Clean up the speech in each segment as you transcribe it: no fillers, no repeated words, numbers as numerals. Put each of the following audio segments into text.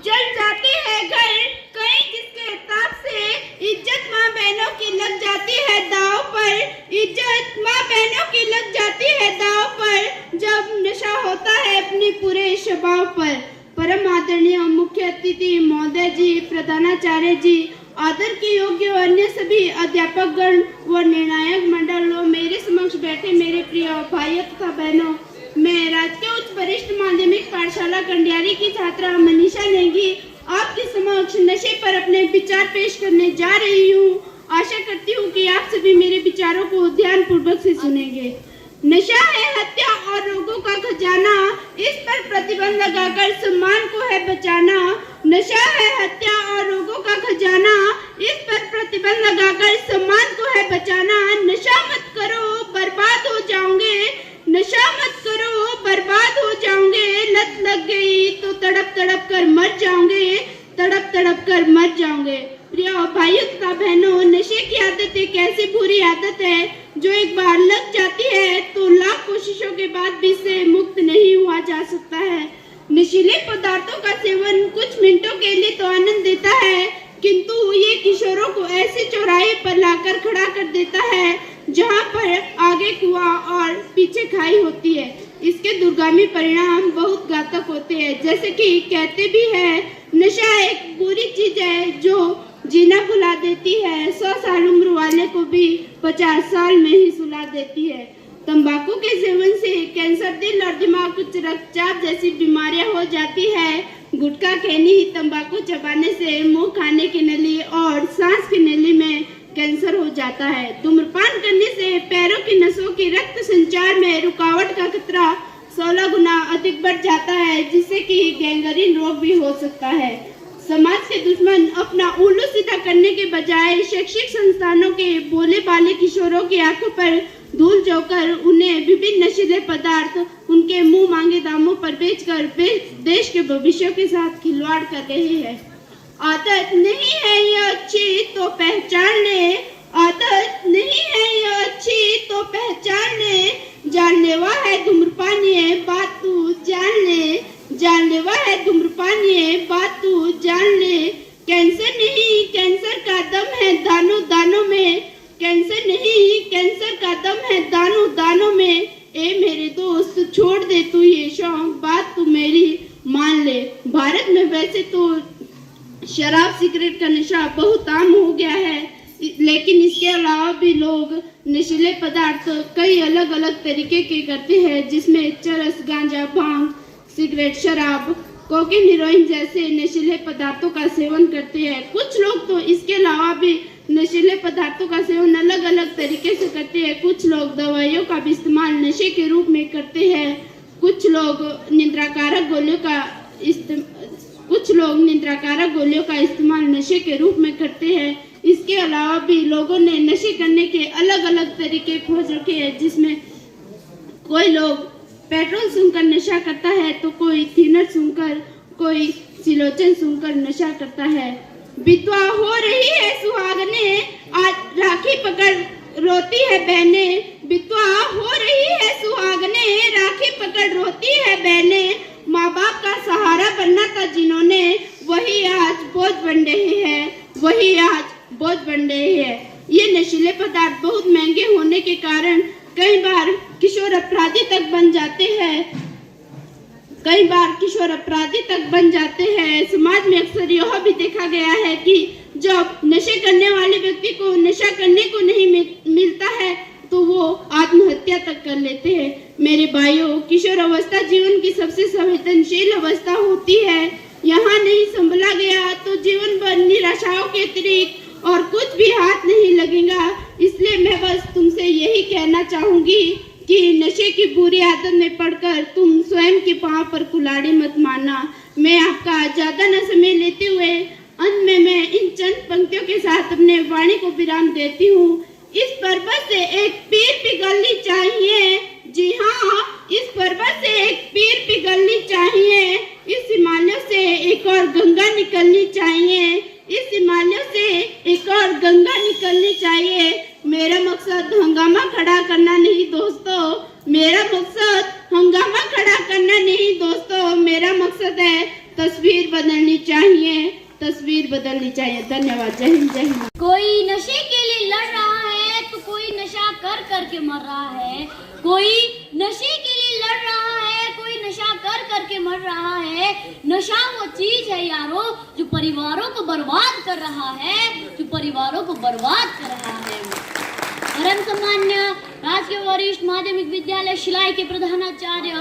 जल जाते हैं घर कहीं जिसके ताप से इज्जत माँ बहनों की लग जाती है दाव पर, इज्जत माँ बहनों की लग जाती है दाव पर जब नशा होता है अपनी पूरे स्वभाव पर। परम आदरणीय मुख्य अतिथि महोदय जी, प्रधानाचार्य जी, आदर के योग्य अन्य सभी अध्यापक गण व निर्णायक मंडल व मेरे समक्ष बैठे मेरे प्रिय भाइयों तथा बहनों, मैं राजकीय उच्च वरिष्ठ माध्यमिक पाठशाला कंडियारी की छात्रा मनीषा नेगी आपके समक्ष नशे पर अपने विचार पेश करने जा रही हूँ। आशा करती हूँ कि आप सभी मेरे विचारों को ध्यान पूर्वक से सुनेंगे। नशा है हत्या और रोगों का खजाना, इस पर प्रतिबंध लगाकर सम्मान को है बचाना। नशा है हत्या और रोगों का खजाना, इस पर प्रतिबंध लगाकर सम्मान को है बचाना। नशा मत करो बर्बाद हो जाओगे, नशा मत करो बर्बाद हो जाओगे। लत लग गई तो तड़प तड़प कर मर जाओगे, तड़प तड़प कर मर जाओगे। प्रिय भाइयों तथा बहनों, नशे की आदत एक ऐसी बुरी आदत है जो एक बार लग जाती है तो लाख कोशिशों के बाद भी इससे मुक्त नहीं हुआ जा सकता है। नशीले पदार्थों का सेवन कुछ मिनटों के लिए तो आनंद देता है, किंतु ये किशोरों को ऐसे चौराहे पर लाकर खड़ा कर देता है जहाँ पर आगे कुआं और पीछे खाई होती है। इसके दूरगामी परिणाम बहुत घातक होते हैं। जैसे कि कहते भी है, नशा एक बुरी चीज है जो जीना भुला देती है, 100 साल उम्र वाले को भी 50 साल में ही सुला देती है। तंबाकू के सेवन से कैंसर, दिल और दिमाग, उच्च रक्तचाप जैसी बीमारियां हो जाती है। गुटखा खैनी, तंबाकू चबाने से मुंह, खाने की नली और सांस की नली में कैंसर हो जाता है। धूम्रपान करने से पैरों की नसों की रक्त संचार में रुकावट का खतरा 16 गुना अधिक बढ़ जाता है, जिससे कि गैंग्रीन रोग भी हो सकता है। समाज के दुश्मन अपना उल्लू सीधा करने के बजाय शैक्षिक संस्थानों के भोले भाले किशोरों की आंखों पर धूल झोंककर उन्हें विभिन्न नशीले पदार्थ उनके मुंह मांगे दामों पर बेचकर देश के भविष्य के साथ खिलवाड़ कर रहे हैं। आदत नहीं है ये अच्छी तो पहचान ले, आदत नहीं है ये अच्छी तो पहचान ले। जानलेवा है धूम्रपान ये बात तू जान ले, जानलेवा है धूम्रपान ये बात तू जान ले। कैंसर नहीं कैंसर का दम है दानों दानों में, कैंसर नहीं कैंसर का दम है दानों दानों में। ए मेरे दोस्त छोड़ दे तू ये शौक, बात तू मेरी मान ले। भारत में वैसे तो शराब सिगरेट का नशा बहुत आम हो गया है, लेकिन इसके अलावा भी लोग नशीले पदार्थ कई अलग अलग तरीके के करते हैं, जिसमें चरस, गांजा, भांग, सिगरेट, शराब, कोकीन, हेरोइन जैसे नशीले पदार्थों का सेवन करते हैं। कुछ लोग तो इसके अलावा भी नशीले पदार्थों का सेवन अलग अलग तरीके से करते हैं। कुछ लोग दवाइयों का भी इस्तेमाल नशे के रूप में करते हैं। कुछ लोग निद्राकारक गोलियों का इस्तेमाल नशे के रूप में करते हैं। इसके अलावा भी लोगों ने नशे करने के अलग अलग तरीके खोज रखे हैं, जिसमें कोई लोग पेट्रोल सूंघकर नशा करता है तो कोई थिनर सूंघकर, कोई सिलोचन सूंघकर नशा करता है। विधवा हो रही है सुहागने, आज राखी पकड़ रोती है बहने। विधवा हो रही है सुहागने, राखी पकड़ रोती है बहने। माँ बाप का सहारा बनना था जिन्होंने, वही आज बोझ बन रहे हैं, वही आज बोझ बन रहे हैं। ये नशीले पदार्थ बहुत महंगे होने के कारण कई बार किशोर अपराधी तक बन जाते हैं, कई बार किशोर अपराधी तक बन जाते हैं। समाज में अक्सर यह भी देखा गया है कि जब नशे करने वाले व्यक्ति को नशा करने को नहीं मिलता है तो वो आत्महत्या तक कर लेते हैं। मेरे भाइयों, किशोर अवस्था जीवन की सबसे संवेदनशील अवस्था होती है। यहाँ नहीं संभला गया तो जीवन भर निराशाओं के अतिरिक्त और कुछ भी हाथ नहीं लगेगा। इसलिए मैं बस तुमसे यही कहना चाहूंगी कि नशे की बुरी आदत में पड़कर तुम स्वयं के पांव पर कुल्हाड़ी मत मारना। मैं आपका ज्यादा न समय लेते हुए अंत में मैं इन चंद पंक्तियों के साथ अपने वाणी को विराम देती हूँ। इस पर्वत से एक पीर पिघलनी चाहिए, जी हाँ, इस पर्वत से एक पीर पिघलनी चाहिए। इस हिमालय से एक और गंगा निकलनी चाहिए, इस हिमालय से एक और गंगा निकलनी चाहिए। मेरा मकसद हंगामा खड़ा करना नहीं दोस्तों, मेरा मकसद हंगामा खड़ा करना नहीं दोस्तों, मेरा मकसद है तस्वीर बदलनी चाहिए, तस्वीर बदलनी चाहिए। धन्यवाद। जय हिंद, जय हिंद। कोई नशे के लिए लड़ रहा है तो कोई नशा कर करके मर रहा है। कोई नशे के लिए लड़ रहा है, कोई नशा कर करके मर रहा है। नशा वो चीज है यारो जो परिवारों को बर्बाद कर रहा है, जो परिवारों को बर्बाद कर रहा है। परम सम्मान्य राजकीय वरिष्ठ माध्यमिक विद्यालय शिलाई के प्रधानाचार्य,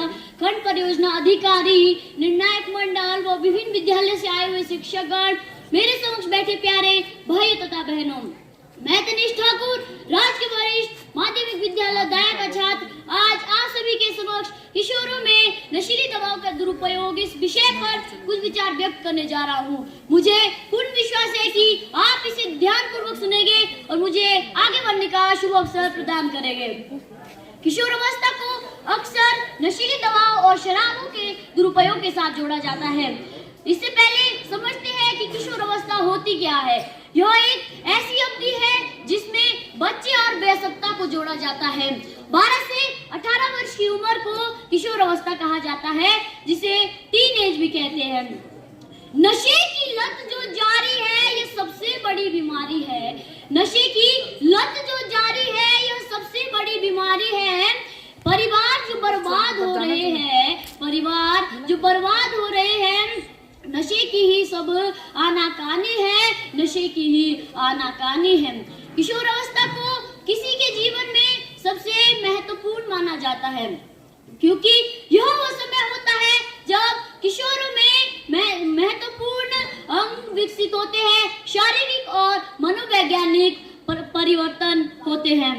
खंड परियोजना अधिकारी, निर्णायक मंडल व विभिन्न विद्यालय से आए हुए शिक्षकगण, मेरे समक्ष बैठे प्यारे भाइयों तथा बहनों, मैं तनिष ठाकुर, राजकीय वरिष्ठ माध्यमिक विद्यालय दाया का छात्र, आज आप सभी के समक्ष किशोरों में नशीली दवाओं का दुरुपयोग इस विषय पर कुछ विचार व्यक्त करने जा रहा हूँ। मुझे पूर्ण विश्वास है कि आप इसे ध्यानपूर्वक सुनेंगे और मुझे आगे बढ़ने का शुभ अवसर प्रदान करेंगे। किशोर अवस्था को अक्सर नशीली दवाओं और शराबों के दुरुपयोग के साथ जोड़ा जाता है। इससे पहले समझते हैं कि किशोर अवस्था होती क्या है। यह एक ऐसी अवधि है जिसमें बच्चे और वयस्कता को जोड़ा जाता है। 12 से 18 वर्ष की उम्र को किशोर अवस्था कहा जाता है, जिसे टीन एज भी कहते हैं। नशे की लत जो जारी है, ये सबसे बड़ी बीमारी है। नशे की लत जो जारी है, यह सबसे बड़ी बीमारी है। परिवार जो बर्बाद हो रहे हैं, परिवार जो बर्बाद हो रहे हैं, नशे की ही सब आनाकानी है, नशे की ही आनाकानी है। किशोर अवस्था को किसी के जीवन में सबसे महत्वपूर्ण माना जाता है, क्योंकि यह वो समय होता है जब किशोरों में महत्वपूर्ण अंग विकसित होते हैं, शारीरिक और मनोवैज्ञानिक परिवर्तन होते हैं।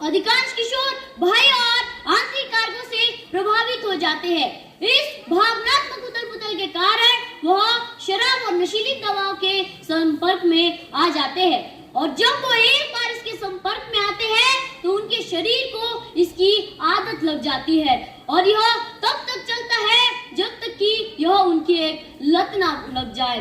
अधिकांश किशोर बाह्य और आंतरिक कारकों से प्रभावित हो जाते हैं। इस भावनात्मक उथल-पुथल के कारण वह शराब और नशीली दवाओं के संपर्क में आ जाते हैं, और जब वो एक बार इसके संपर्क में आते हैं तो उनके शरीर को इसकी आदत लग जाती है, और यह तब तक चलता है जब तक कि यह उनकी एक लत ना लग जाए।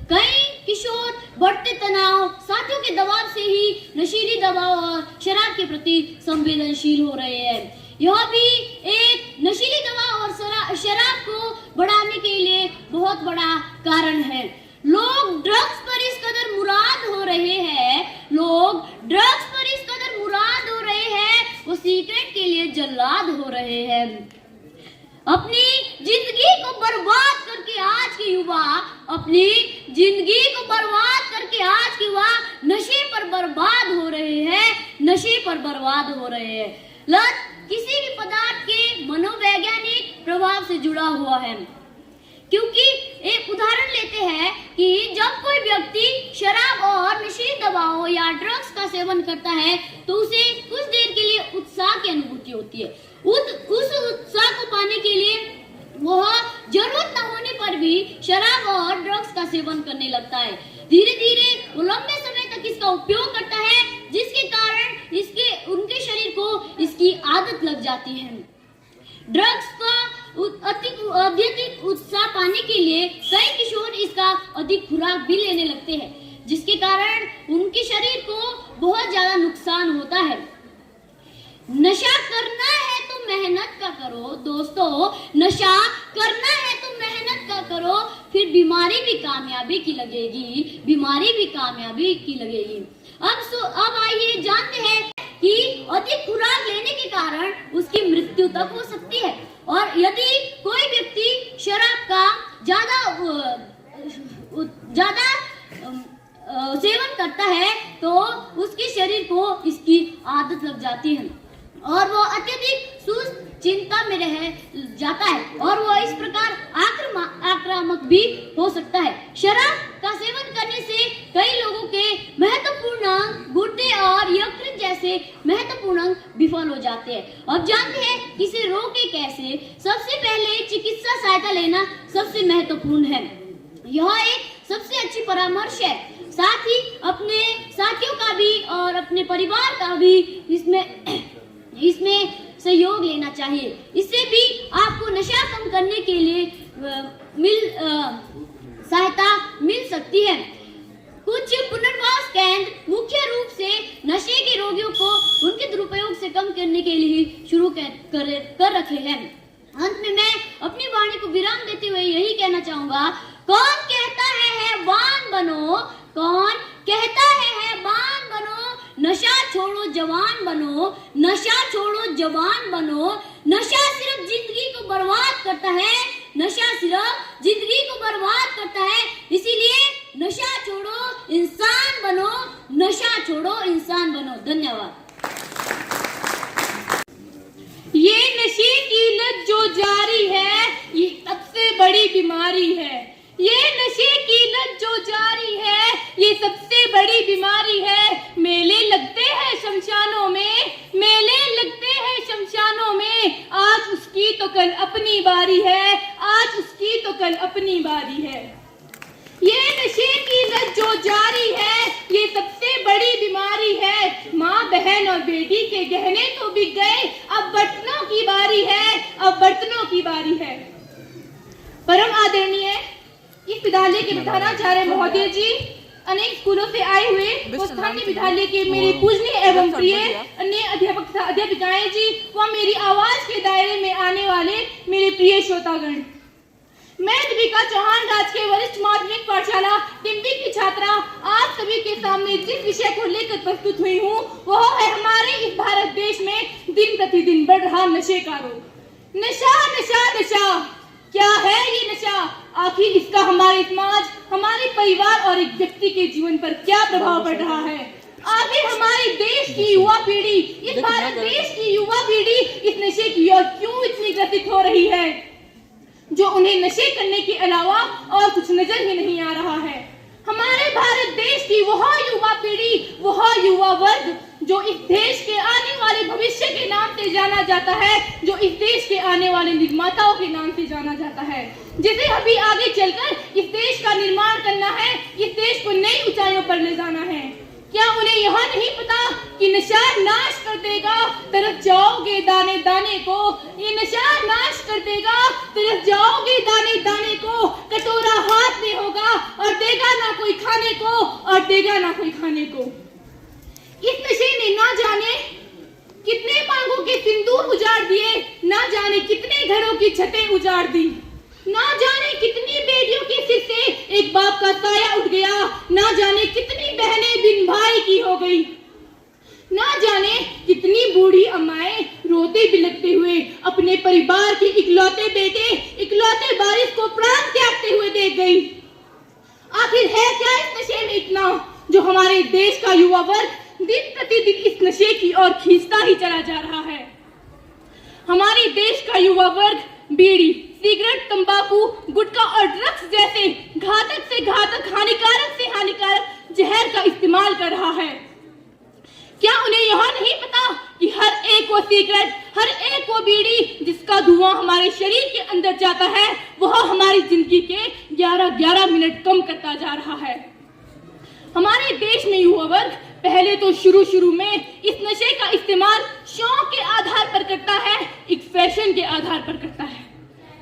कई किशोर बढ़ते तनाव, साथियों के दबाव से ही नशीली दवाओं और शराब के प्रति संवेदनशील हो रहे हैं। यह भी एक नशीली दवा और शराब को बढ़ाने के लिए बहुत बड़ा कारण है। लोग ड्रग्स पर इस कदर मुराद हो रहे हैं, लोग ड्रग्स पर इस कदर मुराद हो रहे हैं, वो सिगरेट के लिए जल्लाद हो रहे हैं। अपनी जिंदगी को बर्बाद करके आज के युवा, अपनी जिंदगी को बर्बाद करके आज के युवा नशे पर बर्बाद हो रहे हैं, नशे पर बर्बाद हो रहे हैं। लत किसी भी पदार्थ के मनोवैज्ञानिक प्रभाव से जुड़ा हुआ है, क्योंकि एक उदाहरण लेते हैं कि जब कोई व्यक्ति शराब और नशीली दवाओं या ड्रग्स का सेवन करता है तो उसे कुछ देर के लिए उत्साह की अनुभूति होती है। उस उत्साह को पाने के लिए वह जरूरत न होने पर भी शराब और ड्रग्स का सेवन करने लगता है। धीरे धीरे वो लंबे समय तक इसका उपयोग करता है, जिसके कारण उनके शरीर को इसकी आदत लग जाती है। ड्रग्स का अत्यधिक उत्साह पाने के लिए कई किशोर इसका अधिक खुराक भी लेने लगते हैं, जिसके कारण उनके शरीर को बहुत ज्यादा नुकसान होता है। नशा करना है तो मेहनत का करो दोस्तों, नशा करना है तो मेहनत का करो, फिर बीमारी भी कामयाबी की लगेगी, बीमारी भी कामयाबी की लगेगी। अब आइए जानते हैं कि अधिक खुराक लेने के कारण उसकी मृत्यु तक हो सकती है, और यदि कोई व्यक्ति शराब का ज्यादा सेवन करता है तो उसके शरीर को इसकी आदत लग जाती है और वो अत्यधिक सुस्त चिंता में रह जाता है, और वो इस प्रकार आक्रामक भी हो सकता है। शराब का सेवन करने से कई लोगों के महत्वपूर्ण अंग, गुर्दे और यकृत जैसे महत्वपूर्ण अंग विफल हो जाते हैं। अब जानते हैं इसे रोके कैसे। सबसे पहले चिकित्सा सहायता लेना सबसे महत्वपूर्ण है। यह एक सबसे अच्छी परामर्श है। साथ ही अपने साथियों का भी और अपने परिवार का भी इसमें सहयोग लेना चाहिए। इससे भी आपको नशा कम करने के लिए सहायता मिल सकती है। कुछ पुनर्वास केंद्र मुख्य रूप से नशे के रोगियों को उनके दुरुपयोग से कम करने के लिए शुरू कर रखे हैं। अंत में मैं अपनी वाणी को विराम देते हुए यही कहना कौन कहता है वान बनो, कौन कहता है वान बनो, नशा छोड़ो जवान बनो, नशा छोड़ो जवान बनो। नशा सिर्फ जिंदगी को बर्बाद करता है, नशा सिर्फ जिंदगी को बर्बाद करता है। इसीलिए नशा छोड़ो इंसान बनो, नशा छोड़ो इंसान बनो। धन्यवाद। ये नशे की लत जो जारी है, ये सबसे बड़ी बीमारी है। ये नशे की लत जो जारी है, ये सबसे बड़ी बीमारी है। मेले लगते हैं शमशानों में, मेले लगते हैं शमशानों में। आज उसकी तो कल अपनी बारी है, आज उसकी तो कल अपनी बारी है। ये नशे की लत जो जारी है, ये सबसे बड़ी बीमारी है। माँ बहन और बेटी के गहने तो बिक गए, अब बर्तनों की बारी है, अब बर्तनों की बारी है। परम आदरणीय इस विद्यालय के प्रधानाचार्य महोदय जी, अनेक स्कूलों से आए हुए वो स्थानीय विद्यालय के मेरे पूजनीय एवं प्रिय अन्य अध्यापक तथा अध्यापिकाएं जी, व मेरी आवाज के दायरे में आने वाले मेरे प्रिय श्रोतागण। मैं दीपिका चौहान राजकीय वरिष्ठ माध्यमिक पाठशाला टिम्बी की छात्रा आप सभी के सामने जिस विषय को लेकर प्रस्तुत हुई हूँ, वह है हमारे इस भारत देश में दिन प्रतिदिन बढ़ रहा नशे का रोग। नशा नशा नशा, क्या है ये नशा? आखिर इसका हमारे समाज, हमारे परिवार और एक व्यक्ति के जीवन पर क्या प्रभाव पड़ रहा है? आखिर हमारे देश की युवा पीढ़ी, इस भारत देश की युवा पीढ़ी इस नशे की ओर क्यों इतनी ग्रसित हो रही है, जो उन्हें नशे करने के अलावा और कुछ नजर ही नहीं आ रहा है? हमारे भारत देश की वह युवा पीढ़ी, वह युवा वर्ग जो इस देश के आने वाले भविष्य के नाम से जाना जाता है, जो इस देश के आने वाले निर्माताओं के नाम से जाना जाता है, जिसे अभी आगे चलकर इस देश का निर्माण करना है, इस देश को नई ऊंचाइयों पर ले जाना है। क्या उन्हें यह नहीं पता कि नशा नाश कर देगा, तरफ जाओगे दाने दाने को। ये नशा नाश कर देगा, तरफ जाओगे दाने दाने को। कटोरा हाथ में होगा और देगा ना कोई खाने को, और देगा ना कोई खाने को। इस नशे ने ना जाने कितने मांगों के सिंदूर उजाड़ दिए, ना जाने कितने घरों की छतें उजाड़ दी, ना जाने कितनी बेटियों के सिर से एक बाप का साया उठ गया, ना जाने कितनी बहनें बिन भाई की हो गई, ना जाने कितनी बूढ़ी अम्माएं रोते बिलखते हुए अपने परिवार के इकलौते बेटे, इकलौते वारिस को प्राण त्यागते हुए देख गई। आखिर है क्या इस नशे में इतना, जो हमारे देश का युवा वर्ग दिन प्रतिदिन इस नशे की ओर खींचता ही चला जा रहा है? हमारे देश का युवा वर्ग बीड़ी, सिगरेट, तंबाकू, गुटखा और ड्रग्स जैसे घातक से घातक, हानिकारक से हानिकारक जहर का इस्तेमाल कर रहा है। क्या उन्हें यह नहीं पता कि हर एक वो सिगरेट, हर एक वो बीड़ी जिसका धुआं हमारे शरीर के अंदर जाता है, वह हमारी जिंदगी के 11-11 मिनट कम करता जा रहा है। हमारे देश में युवा वर्ग पहले तो शुरू में इस नशे का इस्तेमाल शौक के आधार पर करता है, एक फैशन के आधार पर करता है,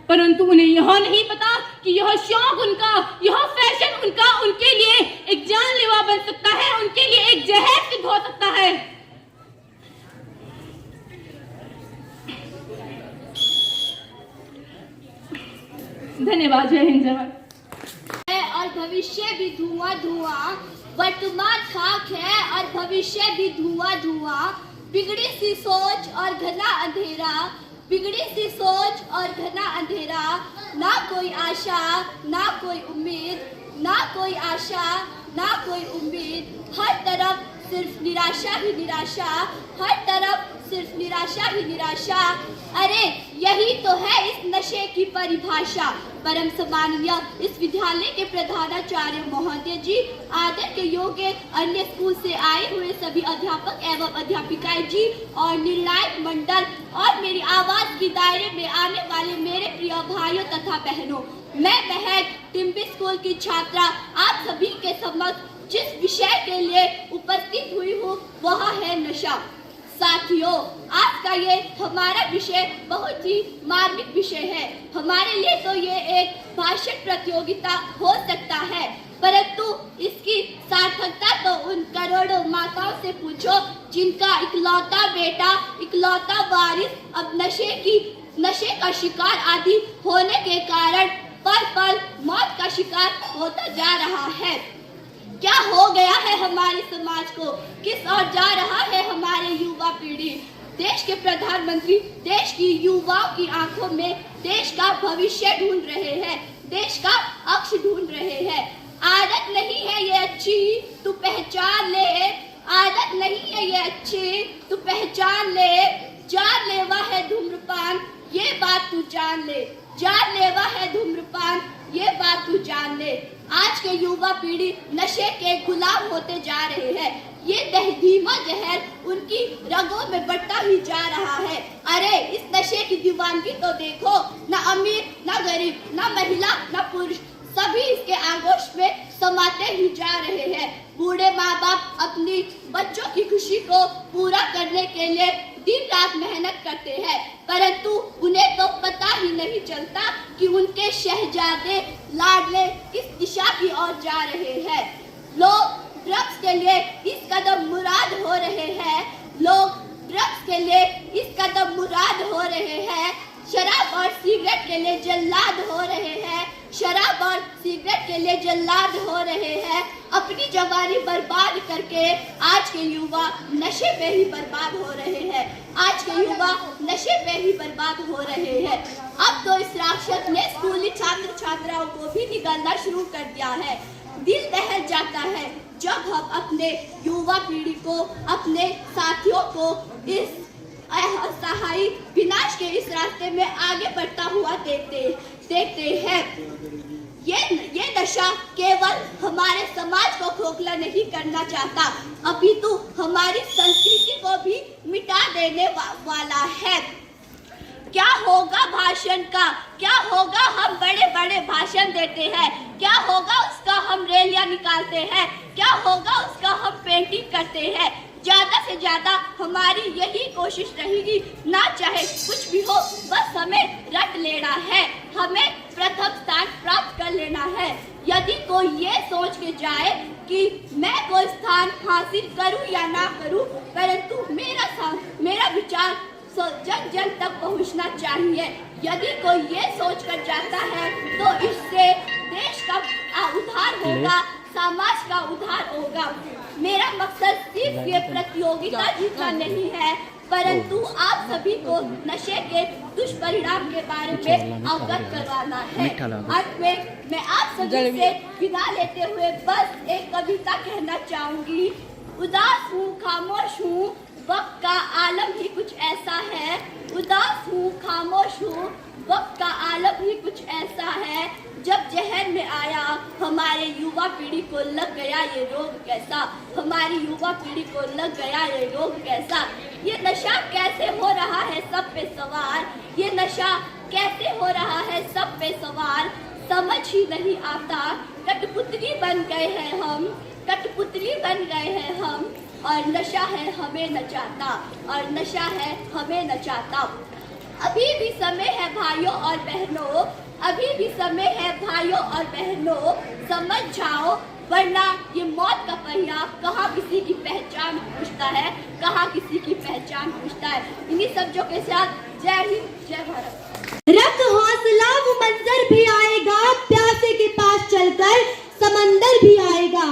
परंतु उन्हें यह नहीं पता कि यह शौक उनका, यह फैशन उनका उनके लिए एक जानलेवा बन सकता है, उनके लिए एक जहर सिद्ध हो सकता है। धन्यवाद। जय हिंद, जय भारत। और भविष्य भी धुआं धुआं, वर्तमान खाक है और भविष्य भी धुआं धुआं। बिगड़ी सी सोच और घना अंधेरा, बिगड़ी सी सोच और घना अंधेरा। ना कोई आशा ना कोई उम्मीद, ना कोई आशा ना कोई उम्मीद। हर तरफ सिर्फ निराशा ही निराशा, हर तरफ सिर्फ निराशा ही निराशा। अरे यही तो है इस नशे की परिभाषा। परम सम्माननीय इस विद्यालय के प्रधानाचार्य महोदय जी, आदर के योग्य अन्य स्कूल से आए हुए सभी अध्यापक एवं अध्यापिकाएं जी, और निर्णायक मंडल और मेरी आवाज के दायरे में आने वाले मेरे प्रिय भाइयों तथा बहनों, मैं महक टिम्बी स्कूल की छात्रा आप सभी के समक्ष जिस विषय के लिए उपस्थित हुई हूँ वह है नशा। साथियों, आज का ये हमारा विषय बहुत ही मार्मिक विषय है। हमारे लिए तो ये एक भाषण प्रतियोगिता हो सकता है, परंतु इसकी सार्थकता तो उन करोड़ों माताओं से पूछो जिनका इकलौता बेटा, इकलौता वारिस अब नशे का शिकार आदि होने के कारण पल पल मौत का शिकार होता जा रहा है। क्या हो गया है हमारे समाज को, किस ओर जा रहा है हमारे युवा पीढ़ी। देश के प्रधानमंत्री देश की युवाओं की आंखों में देश का भविष्य ढूंढ रहे हैं, देश का अक्ष ढूंढ रहे हैं। आदत नहीं है ये अच्छी, तू पहचान ले, आदत नहीं है ये अच्छी, तू पहचान ले। जानलेवा है धूम्रपान, ये बात तू जान ले, जानलेवा है धूम्रपान, ये बात तू जान ले। आज के युवा पीढ़ी नशे के गुलाम होते जा रहे हैं। ये धीमा जहर उनकी रगों में बढ़ता ही जा रहा है। अरे इस नशे की दीवानगी तो देखो, न अमीर न गरीब, न महिला न पुरुष, सभी इसके आगोश में समाते ही जा रहे हैं। बूढ़े माँ बाप अपनी बच्चों की खुशी को पूरा करने के लिए दिन रात मेहनत करते हैं, परंतु उन्हें तो पता ही नहीं चलता कि उनके शहजादे लाडले किस दिशा की ओर जा रहे हैं। लोग ड्रग्स के लिए इस कदम मुराद हो रहे हैं, लोग ड्रग्स के लिए इस कदम मुराद हो रहे हैं। शराब और सिगरेट के लिए जल्लाद हो रहे हैं, शराब और सिगरेट के लिए जल्लाद हो रहे हैं। अपनी जवानी बर्बाद करके आज के युवा नशे पे ही बर्बाद हो रहे हैं, आज के युवा नशे पे ही बर्बाद हो रहे हैं। अब तो इस राक्षस ने स्कूली छात्र छात्राओं को भी निगलना शुरू कर दिया है। दिल दहल जाता है जब हम अपने युवा पीढ़ी को, अपने साथियों को इस असहाय विनाश के इस रास्ते में आगे बढ़ता हुआ देखते हैं। ये नशा केवल हमारे समाज को खोखला नहीं करना चाहता, अपितु हमारी संस्कृति को भी मिटा देने वाला है। क्या होगा भाषण का, क्या होगा हम बड़े बड़े भाषण देते हैं, क्या होगा उसका हम रैलियां निकालते हैं, क्या होगा उसका हम पेंटिंग करते हैं। ज्यादा से ज्यादा हमारी यही कोशिश रहेगी, ना चाहे कुछ भी हो, बस हमें रट लेना है, हमें प्रथम स्थान प्राप्त कर लेना है। यदि कोई ये सोच के जाए कि मैं कोई स्थान हासिल करूं या ना करूं, परंतु मेरा विचार जन जन तक पहुंचना चाहिए, यदि कोई ये सोच कर जाता है तो इससे देश का उद्धार होगा, समाज का उद्धार होगा। मेरा मकसद सिर्फ ये प्रतियोगिता जीतना नहीं है, परंतु आप सभी को नशे के दुष्परिणाम के बारे में अवगत करवाना है। अंत में मैं आप सभी से विदा लेते हुए बस एक कविता कहना चाहूंगी। उदास हूँ खामोश हूँ, वक्त का आलम ही कुछ ऐसा है, उदास हूँ खामोश हूँ, वक्त का आलम ही कुछ ऐसा है। जब जहर में आया हमारे युवा पीढ़ी को लग गया ये रोग कैसा, हमारी युवा पीढ़ी को लग गया ये रोग कैसा। ये नशा कैसे हो रहा है सब पे सवार, ये नशा कैसे हो रहा है सब पे सवार, समझ ही नहीं आता। कठपुतली बन गए हैं हम, कठपुतली बन गए हैं हम, और नशा है हमें नचाता, और नशा है हमें नचाता। अभी भी समय है भाइयों और बहनों, अभी भी समय है भाइयों और बहनों, समझ जाओ वरना ये मौत का पहिया कहाँ किसी की पहचान पूछता है, कहाँ किसी की पहचान पूछता है। इन्हीं शब्दों के साथ जय हिंद, जय भारत। रख हौसला वो मंजर भी आएगा, प्यासे के पास चलकर समंदर भी आएगा।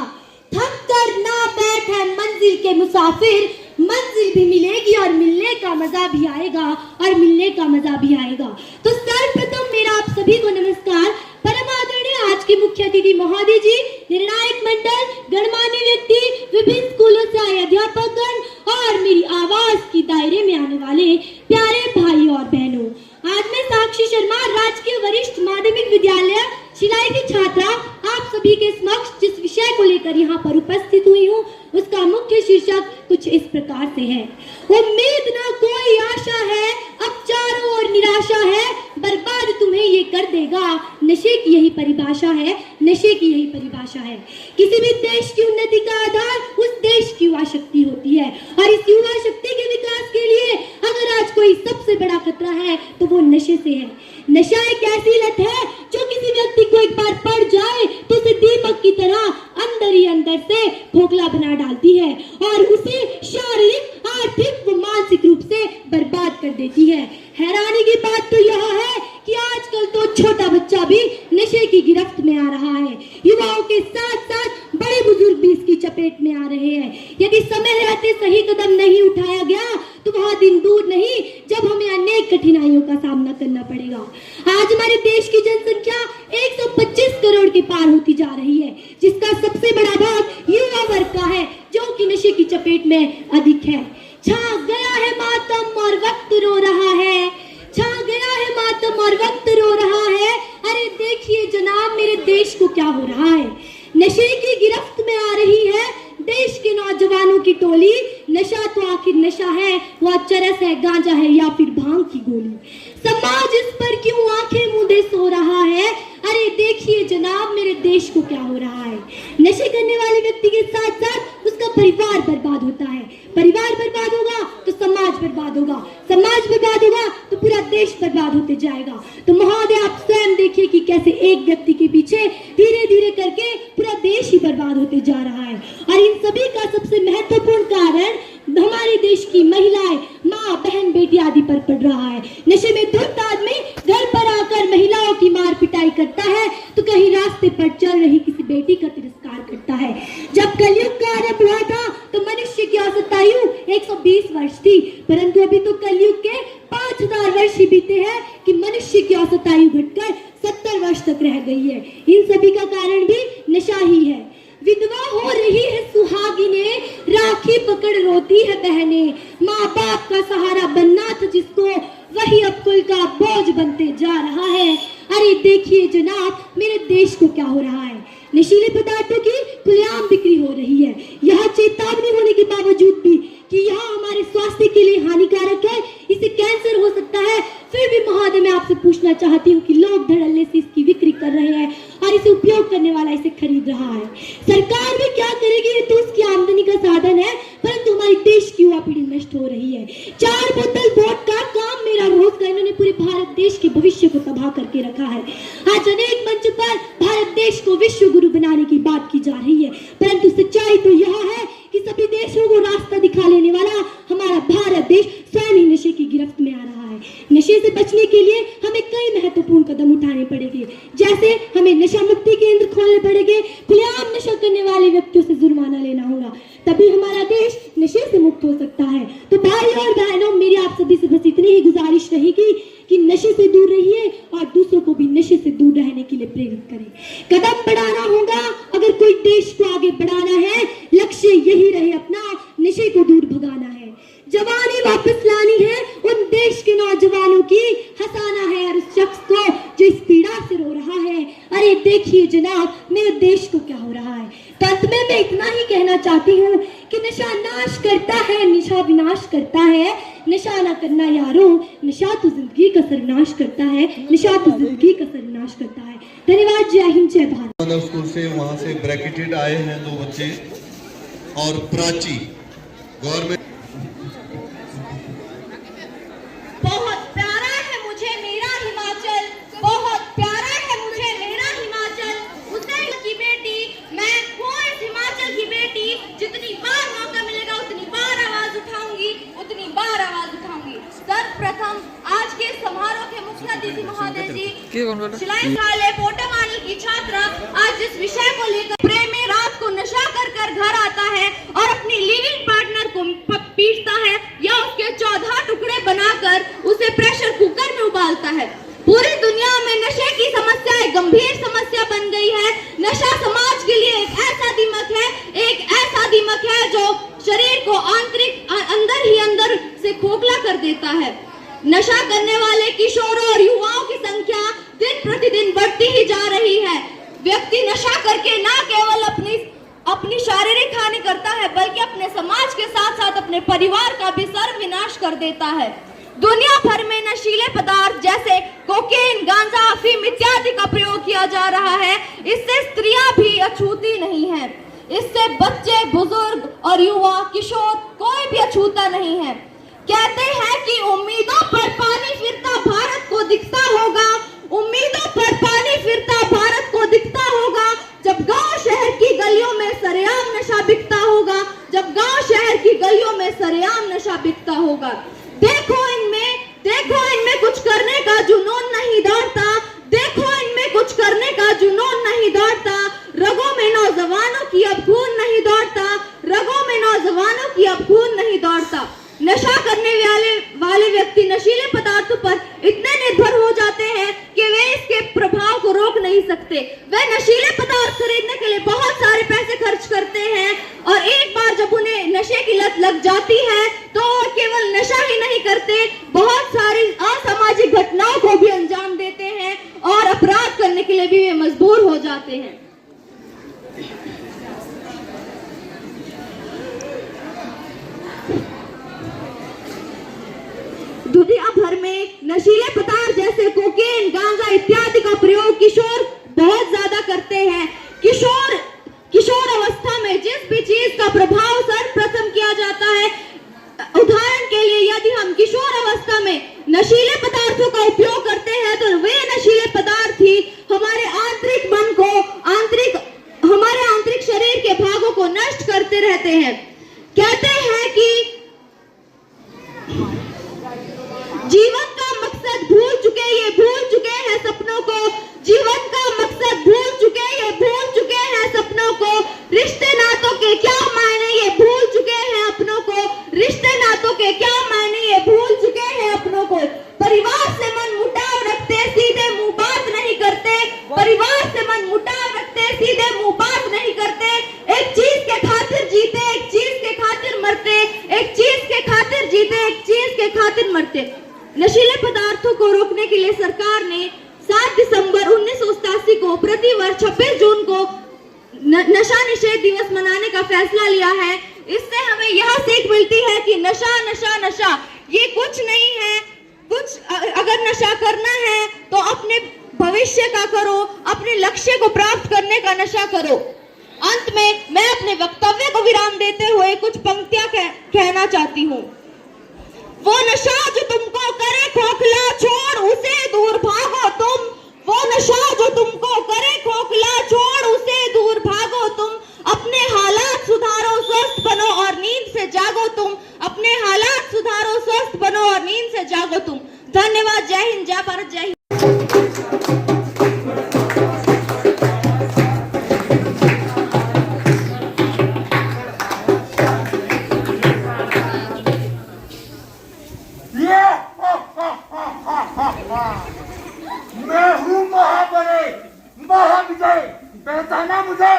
थक कर ना बैठ है मंजिल के मुसाफिर, मंजिल भी मिलेगी और मिलने का मजा भी आएगा, और मिलने का मजा भी आएगा। तो सर्वप्रथम मेरा आप सभी को नमस्कार। परम आदरणीय आज के मुख्य अतिथि महोदय जी, निर्णायक मंडल, गणमान्य व्यक्ति, विभिन्न स्कूलों से आए अध्यापकगण और मेरी आवाज की दायरे में आने वाले प्यारे भाई और बहनों, आज मैं साक्षी शर्मा, राजकीय वरिष्ठ माध्यमिक विद्यालय शिलाई की छात्रा, आप सभी के समक्ष जिस विषय को लेकर यहाँ पर उपस्थित हुई हूँ उसका मुख्य शीर्षक कुछ इस प्रकार से है। उम्मीद ना कोई आशा है, अब चारों ओर निराशा है, बर्बाद तुम्हें ये कर देगा। नशे की यही परिभाषा है, नशे की यही परिभाषा है। किसी भी देश की उन्नति का आधार उस देश की युवा शक्ति होती है, और इस युवा शक्ति के विकास के लिए अगर आज कोई सबसे बड़ा खतरा है तो वो नशे से है। नशा एक ऐसी लत है जो किसी व्यक्ति को एक बार पड़ जाए तो उसे दीपक की तरह अंदर ही अंदर से खोखला बना डालती है और उसे शारीरिक, आर्थिक व मानसिक रूप से बर्बाद कर देती है। हैरानी की बात तो यह है कि आजकल तो छोटा बच्चा भी युवाओं के साथ साथ बड़े बुजुर्ग भी इसकी चपेट में आ रहे हैं। यदि समय रहते सही कदम नहीं उठाया गया तो वह दिन दूर नहीं जब हमें अनेक कठिनाइयों का सामना करना पड़ेगा। आज हमारे देश की जनसंख्या 125 करोड़ के पार होती जा रही है, जिसका सबसे बड़ा भाग युवा वर्ग का है, जो कि नशे की चपेट में अधिक है। छा गया है मातम और वक्त रो रहा है, छा गया है मातम और वक्त रो रहा है। अरे देखिए जनाब, मेरे देश को क्या हो रहा है। नशे की गिरफ्त में आ रही है देश के नौजवानों की टोली। नशा तो आखिर नशा है, वह चरस है, गांजा है या फिर भांग की गोली। समाज इस पर क्यों आंखें मूंदे सो रहा है। अरे देखिए जनाब, मेरे देश को क्या हो रहा है। नशे करने वाले व्यक्ति के साथ साथ उसका परिवार बर्बाद होता है। परिवार बर्बाद होगा तो समाज बर्बाद होगा, समाज बर्बाद होगा तो पूरा देश बर्बाद होते जाएगा। तो महोदय, आप स्वयं देखिए कि कैसे एक व्यक्ति के पीछे धीरे धीरे करके पूरा देश ही बर्बाद होते जा रहा है। और इन सभी का सबसे महत्वपूर्ण कारण हमारे देश की महिलाएं, माँ, बहन, बेटी आदि पर पड़ रहा है। नशे में धुत आदमी घर पर आकर महिलाओं की मार पिटाई करता है तो कहीं रास्ते पर चल रही किसी बेटी का तिरस्कार करता है। जब कलयुग का आरंभ हुआ था तो मनुष्य की औसत आयु 120 वर्ष थी, परंतु अभी तो कलयुग के 5000 वर्ष ही बीते हैं कि मनुष्य की औसत आयु घटकर 70 वर्ष तक रह गई है। इन सभी का कारण भी नशा ही है। विधवा हो रही है सुहागिने, राखी पकड़ रोती है बहने। माँ बाप का सहारा बनना था जिसको, वही अब कुल का बोझ बनते जा रहा है। अरे देखिए जनाब, मेरे देश को क्या हो रहा है। नशीले पदार्थों की खुलेआम बिक्री हो रही है। यह चेतावनी होने के बावजूद भी कि यह हमारे स्वास्थ्य के लिए हानिकारक है, इससे कैंसर हो सकता है, फिर भी महोदय मैं आपसे पूछना चाहती हूँ कि लोग धड़ल्ले से इसकी बिक्री कर रहे हैं और इसे उपयोग करने वाला इसे खरीद रहा है। सरकार भी क्या करेगी, ये तो उसकी आमदनी का साधन है, परंतु हमारी देश की युवा पीढ़ी नष्ट हो रही है। 4 बोतल वोडका काम मेरा रोज का, इन्होंने पूरे भारत देश के भविष्य को तबाह करके रखा है। आज अनेक मंच पर भारत देश को विश्व गुरु बनाने की बात की जा रही है, परंतु सच्चाई तो यह है कि सभी देशों को रास्ता दिखा लेने वाला हमारा भारत देश स्वयं ही नशे की गिरफ्त में आ रहा है। नशे से बचने के लिए हमें कई महत्वपूर्ण कदम उठाने पड़ेंगे, जैसे हमें नशा मुक्ति केंद्र खोलने पड़ेंगे, खुलेआम नशा करने वाले व्यक्तियों से जुर्माना लेना होगा, तभी हमारा देश नशे से मुक्त हो सकता है। तो भाई और बहनों, मेरी आप सभी से बस इतनी ही गुजारिश रहेगी कि नशे से दूर रहिए और दूसरों को भी नशे से दूर रहने के लिए प्रेरित करें। कदम बढ़ाना होगा अगर कोई देश को आगे बढ़ाना है, लक्ष्य यही रहे अपना, नशे को दूर भगाना है, जवानी वापस लानी है, उन देश के नौजवानों की हंसाना है और उस शख्स को जो इस पीड़ा से रो रहा है। अरे देखिए जनाब, मेरे देश को क्या हो रहा है। तो अंत में मैं इतना ही कहना चाहती हूँ कि नशा नाश करता है, नशा विनाश करता है। नशा ना करना यारों, नशा तो जिंदगी का सर्वनाश करता है, नशा तो जिंदगी का सर्वनाश करता है। धन्यवाद। जय हिंद, जय भारत। स्कूल से वहाँ से ब्रैकेटेड आए हैं 2 बच्चे और प्राची गवर्नमेंट। बहुत प्यारा है मुझे मेरा हिमाचल, बहुत प्यारा है मुझे मेरा हिमाचल। उदय की बेटी मैं हूँ, इस हिमाचल की बेटी। जितनी बार मौका मिलेगा उतनी बार आवाज उठाऊंगी, उतनी बार आवाज उठाऊंगी। सर्वप्रथम आज के समारोह के मुख्य अतिथि महोदय जी, शिलाई विद्यालय पोटामानी की छात्रा आज जिस विषय को लेकर प्रेम में रात को नशा कर घर आता है और अपनी लिविंग पार्टनर को पीटता है या उसके 14 टुकड़े बनाकर उसे प्रेशर कुकर में उबालता है। पूरी दुनिया में नशे की समस्या एक गंभीर समस्या बन गई है। नशा समाज के लिए एक ऐसा दीमक है, एक ऐसा दीमक है जो शरीर को आंतरिक अंदर ही अंदर से खोखला कर देता है। नशा करने वाले किशोरों और युवाओं की संख्या दिन प्रतिदिन बढ़ती ही जा रही है। व्यक्ति नशा करके न केवल अपनी शारीरिक हानि करता है, बल्कि अपने समाज के साथ साथ अपने परिवार का भी सर्वविनाश कर देता है। दुनिया भर में नशीले पदार्थ जैसे कोकेन, गांजा, अफीम इत्यादि का प्रयोग किया जा रहा है। इससे स्त्रियां भी अछूती नहीं है, इससे बच्चे, बुजुर्ग और युवा, किशोर कोई भी अछूता नहीं है। कहते हैं कि उम्मीदों पर पानी फिरता भारत को दिखता होगा, उम्मीदों पर पानी फिरता भारत को दिखता होगा जब गांव शहर की गलियों में सरेआम नशा बिकता होगा, जब गांव शहर की गलियों में सरेआम नशा बिकता होगा। देखो इनमें कुछ करने का जुनून नहीं दौड़ता, देखो इनमें कुछ करने का जुनून नहीं दौड़ता। अब खून नहीं दौड़ता। नशा करने वाले व्यक्ति नशीले पदार्थों पर इतने निर्भर हो जाते हैं कि वे इसके प्रभाव को रोक नहीं सकते। वे नशीले पदार्थ खरीदने के लिए बहुत सारे पैसे खर्च करते हैं और एक बार जब उन्हें नशे की लत लग जाती है तो केवल नशा ही नहीं करते, बहुत सारी असामाजिक घटनाओं को भी अंजाम देते हैं और अपराध करने के लिए भी वे मजबूर हो जाते हैं। दुनिया भर में नशीले पदार्थ जैसे कोकेन, गांजा इत्यादि का प्रयोग किशोर बहुत ज्यादा करते हैं। किशोर अवस्था में जिस भी चीज का प्रभाव सर्वप्रथम किया जाता है, उदाहरण के लिए यदि हम किशोर अवस्था में नशीले पदार्थों का उपयोग करते हैं तो वे नशीले पदार्थ ही हमारे आंतरिक मन को, हमारे आंतरिक शरीर के भागों को नष्ट करते रहते हैं। कहते हैं कि जीवन का मकसद भूल चुके हैं सपनों को। जीवन का मकसद भूल चुके हैं सपनों को। रिश्ते नातों के क्या मायने ये भूल चुके हैं अपनों को। रिश्ते नातों के क्या मायने ये भूल चुके हैं अपनों को। परिवार से मन मुटाव रखते, सीधे मुंह बात नहीं करते। परिवार से मन मुटाव रखते, सीधे मुंह बात नहीं करते। एक चीज के खातिर जीते, एक चीज के खातिर मरते। एक चीज के खातिर जीते, एक चीज के खातिर मरते। नशीले पदार्थों को रोकने के लिए सरकार ने 7 दिसंबर 1987 को प्रति वर्ष 26 जून को नशा निषेध दिवस मनाने का फैसला लिया है। इससे हमें यह सीख मिलती है कि नशा नशा नशा ये कुछ नहीं है। अगर नशा करना है तो अपने भविष्य का करो, अपने लक्ष्य को प्राप्त करने का नशा करो। अंत में मैं अपने वक्तव्य को विराम देते हुए कुछ पंक्तियां कहना चाहती हूँ। वो नशा जो तुमको करे खोखला, छोड़ उसे दूर भागो तुम। वो नशा जो तुमको करे खोखला, छोड़ उसे दूर भागो तुम। अपने हालात सुधारो, स्वस्थ बनो और नींद से जागो तुम। अपने हालात सुधारो, स्वस्थ बनो और नींद से जागो तुम। धन्यवाद। जय हिंद, जय भारत, जय हिंद। मैं हूँ महाबली, महाविजय, पहचाना मुझे।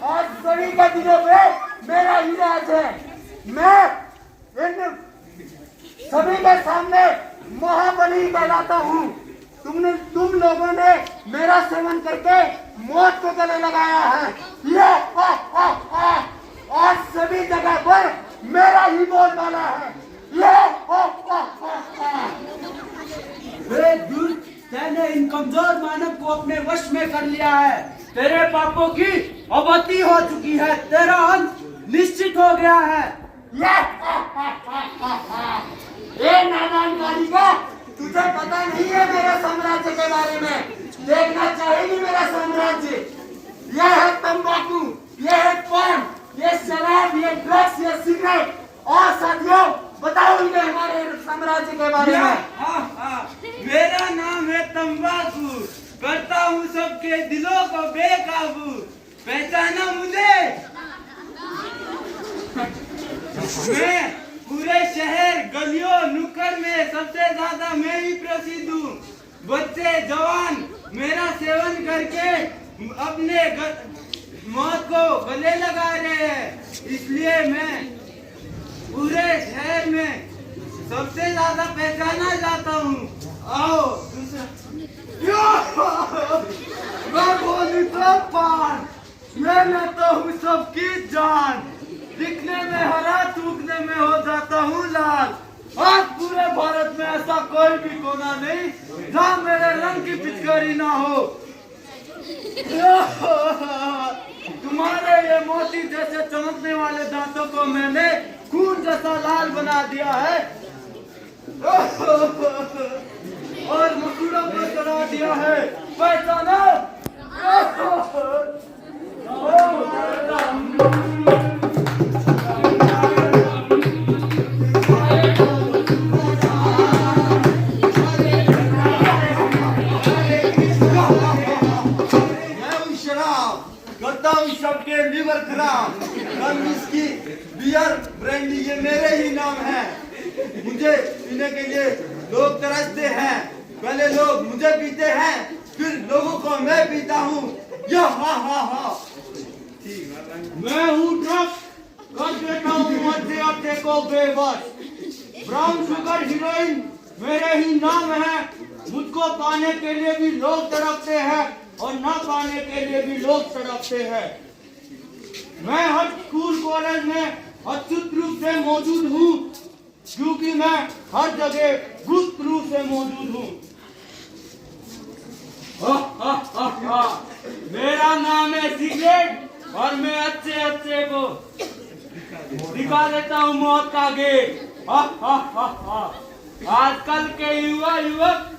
आज सभी का दिनों पे मेरा ही राज है। मैं इन सभी के सामने महाबली कहलाता हूँ। तुम लोगों ने मेरा सेवन करके मौत को गले लगाया है। ये आज सभी जगह पर मेरा ही बोलबाला है। मैंने इन कमजोर मानव को अपने वश में कर लिया है। तेरे पापों की अवधि हो चुकी है, तेरा अंत निश्चित हो गया है। ये नादान बालिका, तुझे पता नहीं है मेरे साम्राज्य के बारे में। देखना चाहेगी मेरा साम्राज्य? यह है तंबाकू, यह है पान, ये शराब, ये ड्रग्स, ये सिगरेट और साथियों बताओ इन्हें हमारे साम्राज्य के बारे में। मेरा नाम है तंबाकू, करता हूँ सबके दिलों को बेकाबू। पहचाना मुझे? मैं पूरे शहर गलियों नुक्कड़ में सबसे ज्यादा मैं ही प्रसिद्ध हूँ। बच्चे जवान मेरा सेवन करके अपने मौत को गले लगा रहे हैं, इसलिए मैं पूरे शहर में सबसे ज्यादा पहचाना जाता हूँ। आओ मैं बोली तो पान, मैं लेता हूँ सबकी जान। दिखने में हरा, थूकने में हो जाता हूँ लाल। आज पूरे भारत में ऐसा कोई भी कोना नहीं जहाँ मेरे रंग की पिचकारी ना हो। तुम्हारे ये मोती जैसे चमकने वाले दांतों को मैंने खून जैसा लाल बना दिया है और मसूड़ों को चढ़ा दिया है। पहचानो? करता हूँ सबके लिवर खराब। कम इसकी बियर ब्रांडी ये मेरे ही नाम है। मुझे पीने के लिए लोग तरसते हैं। पहले लोग मुझे पीते हैं, फिर लोगों को मैं पीता हूँ। या हा हा हा। मैं हूँ ड्रग, कर देता हूँ अच्छे को बेबस। ब्राउन शुगर हीरोइन मेरे ही नाम है। मुझको पाने के लिए भी लोग तड़पते हैं और ना पाने के लिए भी लोग तड़पते हैं। मैं हर स्कूल कॉलेज में अच्युत रूप से मौजूद हूँ, क्योंकि मैं हर जगह गुप्त रूप से मौजूद हूँ। मेरा नाम है सिगरेट और मैं अच्छे को दिखा देता हूँ मौत का गेट। आजकल के युवक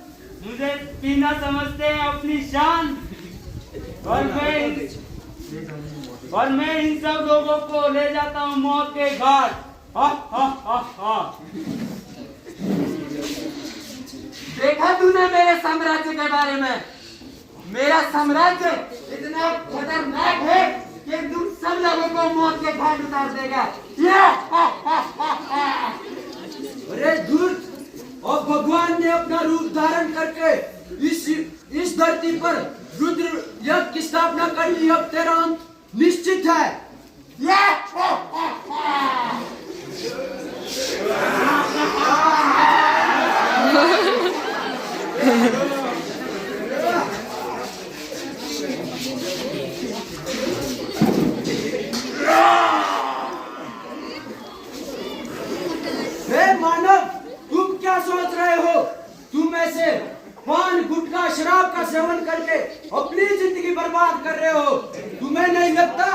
मुझे पीना समझते हैं अपनी शान, और मैं इन सब लोगों को ले जाता हूँ मौत के घाट। देखा तूने मेरे साम्राज्य के बारे में? मेरा साम्राज्य इतना खतरनाक है कि तुम सब लोगों को मौत के घाट उतार देगा। अरे धूर्त, और भगवान ने अपना रूप धारण करके इस धरती पर रुद्र यज्ञ की स्थापना कर ली। अब तेरा अंत निश्चित है। हे मानव, तुम क्या सोच रहे हो? तुम ऐसे पान गुटखा शराब का सेवन करके अपनी जिंदगी बर्बाद कर रहे हो। तुम्हें नहीं लगता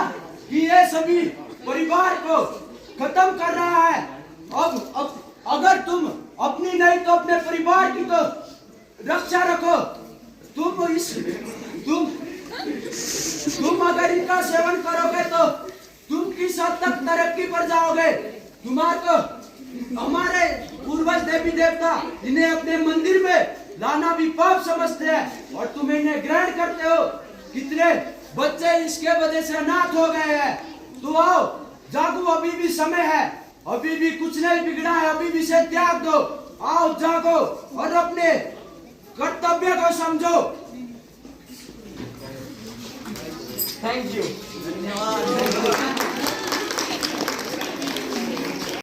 कि ये सभी परिवार को खत्म कर रहा है? अब अगर तुम अपनी नहीं तो अपने परिवार की तो रक्षा रखो। तुम अगर इनका सेवन करोगे तो तुम किस हद तक तरक्की पर जाओगे। तुम्हारे हमारे पूर्वज देवी देवता इन्हें अपने मंदिर में लाना भी पाप समझते हैं, और तुम इन्हें ग्रहण करते हो। कितने बच्चे इसके वजह से अनाथ हो गए हैं। तो आओ जागो, अभी भी समय है, अभी भी कुछ नहीं बिगड़ा है, अभी भी इसे त्याग दो। आओ जागो और अपने कर्तव्य को समझो। Thank you. धन्यवाद।